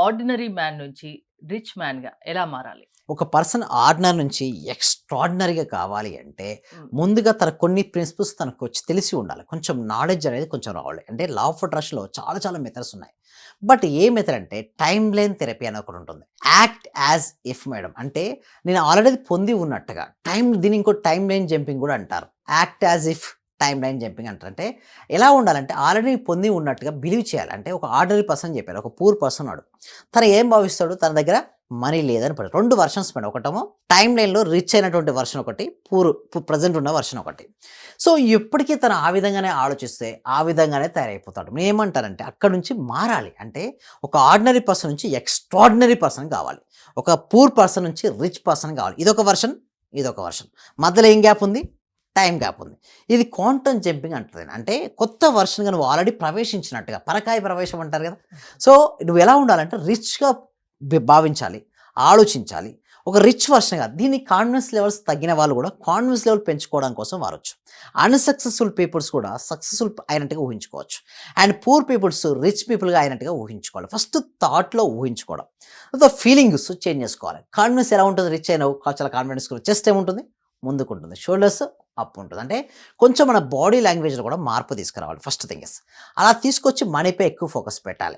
Ordinary man నుంచి rich మ్యాన్‌గా ఎలా మారాలి? ఒక పర్సన్ ఆర్డినరీ నుంచి ఎక్స్ట్రార్డినరీగా కావాలి అంటే, హ్మ్. ముందుగా తనకు కొన్ని ప్రిన్సిపల్స్ తనకొచ్చి తెలిసి ఉండాలి. కొంచెం నాలెడ్జ్ అనేది కొంచెం రావాలి. అంటే లా ఆఫ్ అట్రాక్షన్‌లో చాలా చాలా మెథడ్స్ ఉన్నాయి. బట్ ఏ మెథడ్ అంటే టైమ్ లైన్ థెరపీ అని ఒకటుంటుంది. Act as if madam. అంటే నేను ఆల్రెడీ పొంది ఉన్నట్టుగా దీన్ని ఇంకో టైమ్ లైన్ జంపింగ్ కూడా అంటారు. Act as if time line jumping అంటారు. అంటే ఎలా ఉండాలంటే ఆల్రెడీ పొంది ఉన్నట్టుగా బిలీవ్ చేయాలి. అంటే ఒక ఆర్డినరీ పర్సన్ చెప్పారు. ఒక పూర్ పర్సన్ ఉన్నాడు. తను ఏం భావిస్తాడు? తన దగ్గర మనీ లేదని పడు. 2 వెర్షన్స్ మేడం. ఒకటేమో టైమ్ లైన్‌లో రిచ్ అయినటువంటి వెర్షన్ ఒకటి. ప్రెజెంట్ ఉన్న వెర్షన్ ఒకటి. సో, ఎప్పటికి తను ఆ విధంగానే ఆలోచిస్తే, ఆ విధంగానే తయారైపోతాడు. నేనేమంటానంటే అక్కడి నుంచి మారాలి. అంటే ఒక ఆర్డినరీ పర్సన్ నుంచి ఎక్స్ట్రార్డినరీ పర్సన్ కావాలి. ఒక పూర్ పర్సన్ నుంచి రిచ్ పర్సన్ కావాలి. ఇదొక వెర్షన్, ఇదొక వెర్షన్. మధ్యలో ఏం గ్యాప్ ఉంది? టైమ్ గ్యాప్ ఉంది. ఇది క్వాంటమ్ జంపింగ్ అంటది. అంటే కొత్త వెర్షన్‌గా నువ్వు ఆల్రెడీ ప్రవేశించినట్టుగా. పరకాయ ప్రవేశం అంటారు కదా! సో, నువ్వెలా ఉండాలంటే రిచ్‌గా భావించాలి, ఆలోచించాలి. ఒక రిచ్ వెర్షన్ కాదు. దీన్ని కాన్ఫిడెన్స్ లెవెల్స్ తగ్గిన వాళ్ళు కూడా కాన్ఫిడెన్స్ లెవెల్ పెంచుకోవడం కోసం వాడొచ్చు. అన్‌సక్సెస్‌ఫుల్ పీపుల్స్ కూడా సక్సెస్‌ఫుల్ అయినట్టుగా ఊహించుకోవచ్చు. అండ్ పూర్ పీపుల్స్ రిచ్ పీపుల్‌గా అయినట్టుగా ఊహించుకోవాలి. ఫస్ట్ థాట్‌లో ఊహించుకోవడం. తర్వాత ఫీలింగ్స్ చేంజ్ చేసుకోవాలి. కాన్ఫిడెన్స్ ఎలా ఉంటుంది? రిచ్ అయినావు చాలా కాన్ఫిడెన్స్‌గా చెస్ట్ ఏముంటుంది? ముందుకుంటుంది. షోల్డర్స్ అప్ ఉంటుంది. అంటే కొంచెం మన బాడీ లాంగ్వేజ్‌లో కూడా మార్పు తీసుకురావాలి ఫస్ట్ థింగ్ అలా తీసుకొచ్చి మనీపై ఎక్కువ ఫోకస్ పెట్టాలి.